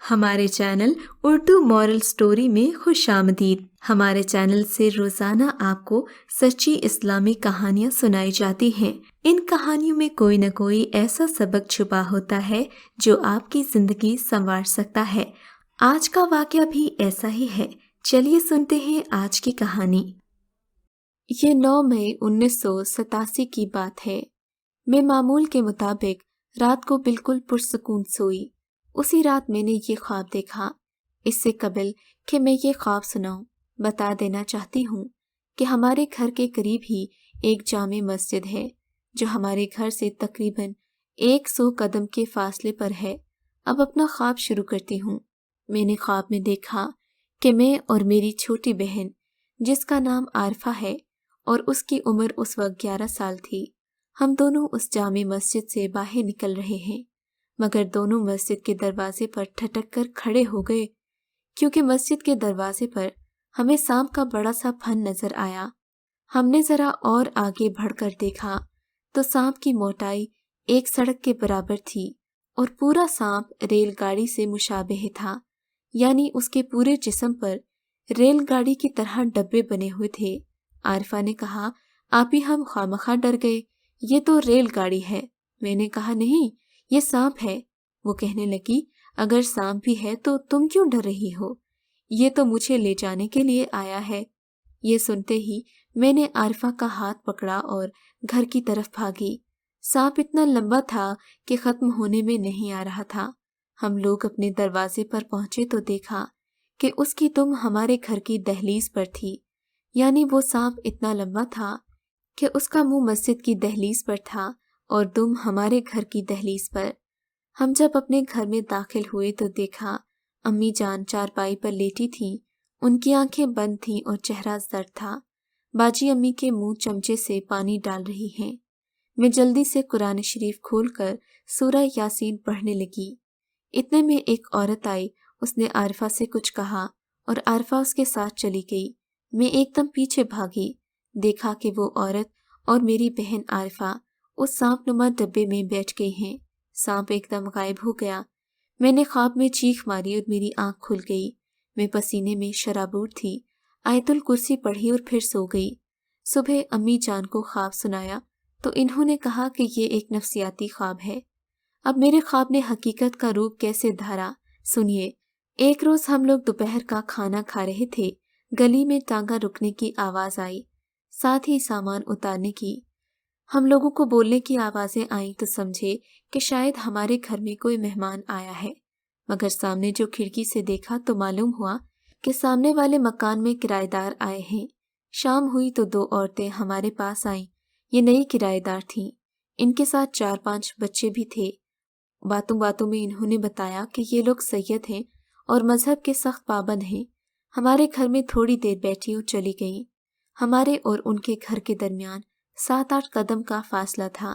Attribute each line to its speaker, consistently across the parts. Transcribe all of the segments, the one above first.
Speaker 1: ہمارے channel Urdu moral story میں خوش آمدید۔ ہمارے چینل سے روزانہ آپ کو سچی اسلامی کہانیاں سنائی جاتی ہیں۔ ان کہانیوں میں کوئی نہ کوئی ایسا سبق چھپا ہوتا ہے جو آپ کی زندگی سنوار سکتا ہے۔ آج کا واقعہ بھی ایسا ہی ہے۔ چلیے سنتے ہیں آج کی کہانی۔ یہ 9 مئی 1987 کی بات ہے۔ میں معمول کے مطابق رات کو بالکل پرسکون سوئی۔ اسی رات میں نے یہ خواب دیکھا۔ اس سے قبل کہ میں یہ خواب سناؤں، بتا دینا چاہتی ہوں کہ ہمارے گھر کے قریب ہی ایک جامع مسجد ہے جو ہمارے گھر سے تقریباً 100 قدم کے فاصلے پر ہے۔ اب اپنا خواب شروع کرتی ہوں۔ میں نے خواب میں دیکھا کہ میں اور میری چھوٹی بہن، جس کا نام عارفہ ہے اور اس کی عمر اس وقت 11 سال تھی، ہم دونوں اس جامع مسجد سے باہر نکل رہے ہیں، مگر دونوں مسجد کے دروازے پر ٹھٹک کر کھڑے ہو گئے، کیونکہ مسجد کے دروازے پر ہمیں سانپ کا بڑا سا پھن نظر آیا۔ ہم نے ذرا اور آگے بڑھ کر دیکھا تو سانپ کی موٹائی ایک سڑک کے برابر تھی اور پورا سانپ ریل گاڑی سے مشابہ تھا، یعنی اس کے پورے جسم پر ریل گاڑی کی طرح ڈبے بنے ہوئے تھے۔ عارفہ نے کہا، آپ ہی ہم خوامخواہ ڈر گئے، یہ تو ریل گاڑی ہے۔ میں نے کہا، نہیں، یہ سانپ ہے۔ وہ کہنے لگی، اگر سانپ بھی ہے تو تم کیوں ڈر رہی ہو؟ یہ تو مجھے لے جانے کے لیے آیا ہے۔ یہ سنتے ہی میں نے عارفہ کا ہاتھ پکڑا اور گھر کی طرف بھاگی۔ سانپ اتنا لمبا تھا کہ ختم ہونے میں نہیں آ رہا تھا۔ ہم لوگ اپنے دروازے پر پہنچے تو دیکھا کہ اس کی دم ہمارے گھر کی دہلیز پر تھی، یعنی وہ سانپ اتنا لمبا تھا کہ اس کا منہ مسجد کی دہلیز پر تھا اور دم ہمارے گھر کی دہلیز پر۔ ہم جب اپنے گھر میں داخل ہوئے تو دیکھا امی جان چارپائی پر لیٹی تھیں، ان کی آنکھیں بند تھیں اور چہرہ زرد تھا۔ باجی امی کے منہ چمچے سے پانی ڈال رہی ہیں۔ میں جلدی سے قرآن شریف کھول کر سورہ یاسین پڑھنے لگی۔ اتنے میں ایک عورت آئی، اس نے عارفہ سے کچھ کہا اور عارفہ اس کے ساتھ چلی گئی۔ میں ایک دم پیچھے بھاگی، دیکھا کہ وہ عورت اور میری بہن عارفہ اس سانپ نما ڈبے میں بیٹھ گئی ہیں۔ سانپ ایک دم غائب ہو گیا۔ میں نے خواب میں چیخ ماری اور میری آنکھ کھل گئی۔ میں پسینے میں شرابور تھی، آیت الکرسی پڑھی اور پھر سو گئی۔ صبح امی جان کو خواب سنایا تو انہوں نے کہا کہ یہ ایک نفسیاتی خواب ہے۔ اب میرے خواب نے حقیقت کا روپ کیسے دھارا، سنیے۔ ایک روز ہم لوگ دوپہر کا کھانا کھا رہے تھے، گلی میں ٹانگا رکنے کی آواز آئی، ساتھ ہی سامان اتارنے کی۔ ہم لوگوں کو بولنے کی آوازیں آئیں تو سمجھے کہ شاید ہمارے گھر میں کوئی مہمان آیا ہے، مگر سامنے جو کھڑکی سے دیکھا تو معلوم ہوا کہ سامنے والے مکان میں کرایہ دار آئے ہیں۔ شام ہوئی تو 2 عورتیں ہمارے پاس آئیں۔ یہ نئی کرایہ دار تھیں، ان کے ساتھ 4-5 بچے بھی تھے۔ باتوں باتوں میں انہوں نے بتایا کہ یہ لوگ سید ہیں اور مذہب کے سخت پابند ہیں۔ ہمارے گھر میں تھوڑی دیر بیٹھی اور چلی گئیں۔ ہمارے اور ان کے گھر کے درمیان 7-8 قدم کا فاصلہ تھا،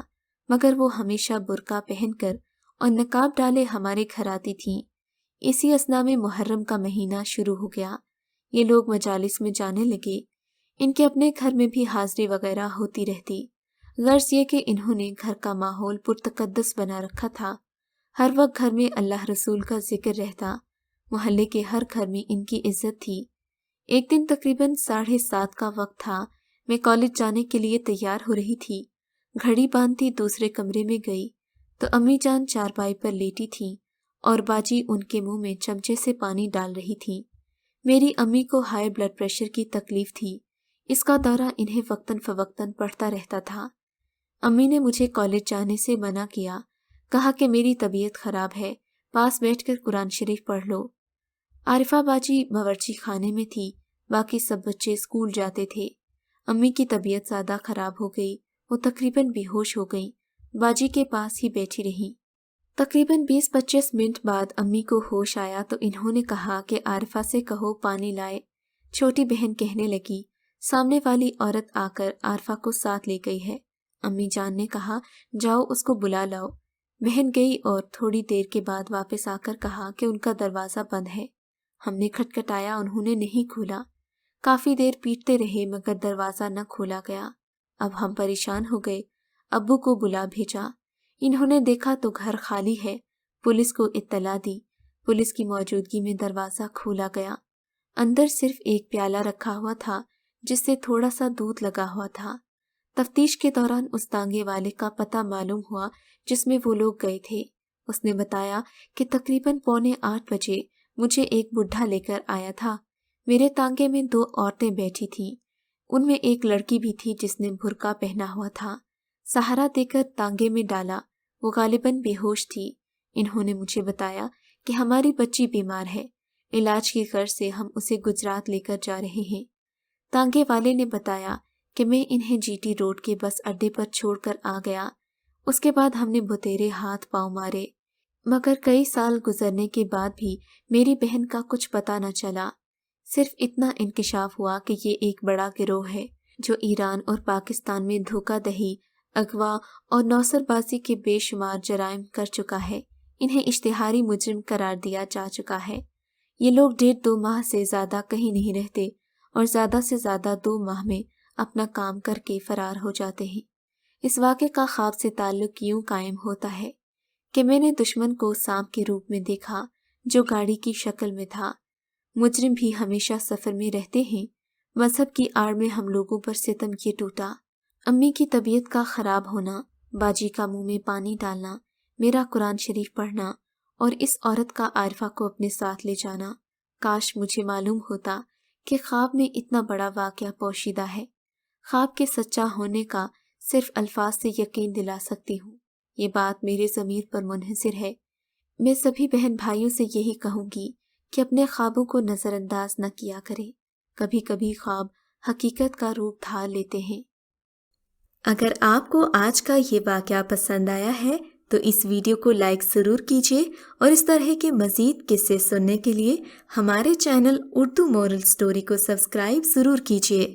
Speaker 1: مگر وہ ہمیشہ برقع پہن کر اور نقاب ڈالے ہمارے گھر آتی تھیں۔ اسی اثنا میں محرم کا مہینہ شروع ہو گیا۔ یہ لوگ مجالس میں جانے لگے۔ ان کے اپنے گھر میں بھی حاضری وغیرہ ہوتی رہتی۔ غرض یہ کہ انہوں نے گھر کا ماحول پرتقدس بنا رکھا تھا۔ ہر وقت گھر میں اللہ رسول کا ذکر رہتا۔ محلے کے ہر گھر میں ان کی عزت تھی۔ ایک دن تقریباً 7:30 کا وقت تھا۔ میں کالج جانے کے لیے تیار ہو رہی تھی۔ گھڑی باندھی دوسرے کمرے میں گئی تو امی جان چارپائی پر لیٹی تھیں اور باجی ان کے منہ میں چمچے سے پانی ڈال رہی تھیں۔ میری امی کو ہائی بلڈ پریشر کی تکلیف تھی، اس کا دورہ انہیں وقتاً فوقتاً پڑتا رہتا تھا۔ امی نے مجھے کالج جانے سے منع کیا، کہا کہ میری طبیعت خراب ہے، پاس بیٹھ کر قرآن شریف پڑھ لو۔ عارفہ باجی باورچی خانے میں تھی، باقی سب بچے اسکول جاتے تھے۔ امی کی طبیعت زیادہ خراب ہو گئی، وہ تقریباً بے ہوش ہو گئیں، باجی کے پاس ہی بیٹھی رہیں۔ تقریباً 20-25 منٹ بعد امی کو ہوش آیا تو انہوں نے کہا کہ عارفہ سے کہو پانی لائے۔ چھوٹی بہن کہنے لگی، سامنے والی عورت آ کر عارفہ کو ساتھ لے گئی ہے۔ امی جان نے کہا، جاؤ اس کو بلا لاؤ۔ بہن گئی اور تھوڑی دیر کے بعد واپس آ کر کہا کہ ان کا دروازہ بند ہے۔ ہم نے کھٹکھٹایا، انہوں نے نہیں کھولا۔ کافی دیر پیٹتے رہے مگر دروازہ نہ کھولا گیا۔ اب ہم پریشان ہو گئے، ابو کو بلا بھیجا۔ انہوں نے دیکھا تو گھر خالی ہے، پولیس کو اطلاع دی۔ پولیس کی موجودگی میں دروازہ کھولا گیا۔ اندر صرف ایک پیالہ رکھا ہوا تھا جس سے تھوڑا سا دودھ لگا ہوا تھا۔ تفتیش کے دوران اس تانگے والے کا پتہ معلوم ہوا جس میں وہ لوگ گئے تھے۔ اس نے بتایا کہ تقریباً 7:45 بجے مجھے ایک بڈھا لے کر آیا تھا۔ میرے تانگے میں 2 عورتیں بیٹھی تھیں، ان میں ایک لڑکی بھی تھی جس نے برقع پہنا ہوا تھا۔ سہارا دے کر تانگے میں ڈالا، وہ غالباً بے ہوش تھی۔ انہوں نے مجھے بتایا کہ ہماری بچی بیمار ہے، علاج کی غرض سے ہم اسے گجرات لے کر جا رہے ہیں۔ تانگے والے نے بتایا کہ میں انہیں جی ٹی روڈ کے بس اڈے پر چھوڑ کر آ گیا۔ اس کے بعد ہم نے بتیرے ہاتھ پاؤں مارے، مگر کئی سال گزرنے کے بعد بھی میری بہن کا کچھ پتہ نہ چلا۔ صرف اتنا انکشاف ہوا کہ یہ ایک بڑا گروہ ہے جو ایران اور پاکستان میں دھوکہ دہی، اغوا اور نوسر بازی کے بے شمار جرائم کر چکا ہے۔ انہیں اشتہاری مجرم قرار دیا جا چکا ہے۔ یہ لوگ 1.5-2 ماہ سے زیادہ کہیں نہیں رہتے اور زیادہ سے زیادہ 2 ماہ میں اپنا کام کر کے فرار ہو جاتے ہیں۔ اس واقعے کا خواب سے تعلق یوں قائم ہوتا ہے کہ میں نے دشمن کو سانپ کے روپ میں دیکھا جو گاڑی کی شکل میں تھا۔ مجرم بھی ہمیشہ سفر میں رہتے ہیں۔ مذہب کی آڑ میں ہم لوگوں پر ستم یہ ٹوٹا۔ امی کی طبیعت کا خراب ہونا، باجی کا منہ میں پانی ڈالنا، میرا قرآن شریف پڑھنا اور اس عورت کا عارفہ کو اپنے ساتھ لے جانا۔ کاش مجھے معلوم ہوتا کہ خواب میں اتنا بڑا واقعہ پوشیدہ ہے۔ خواب کے سچا ہونے کا صرف الفاظ سے یقین دلا سکتی ہوں۔ یہ بات میرے ضمیر پر منحصر ہے۔ میں سبھی بہن بھائیوں سے یہی کہوں گی کہ اپنے خوابوں کو نظر انداز نہ کیا کریں۔ کبھی کبھی خواب حقیقت کا روپ دھار لیتے ہیں۔ اگر آپ کو آج کا یہ واقعہ پسند آیا ہے تو اس ویڈیو کو لائک ضرور کیجیے اور اس طرح کے مزید قصے سننے کے لیے ہمارے چینل اردو مورل سٹوری کو سبسکرائب ضرور کیجیے۔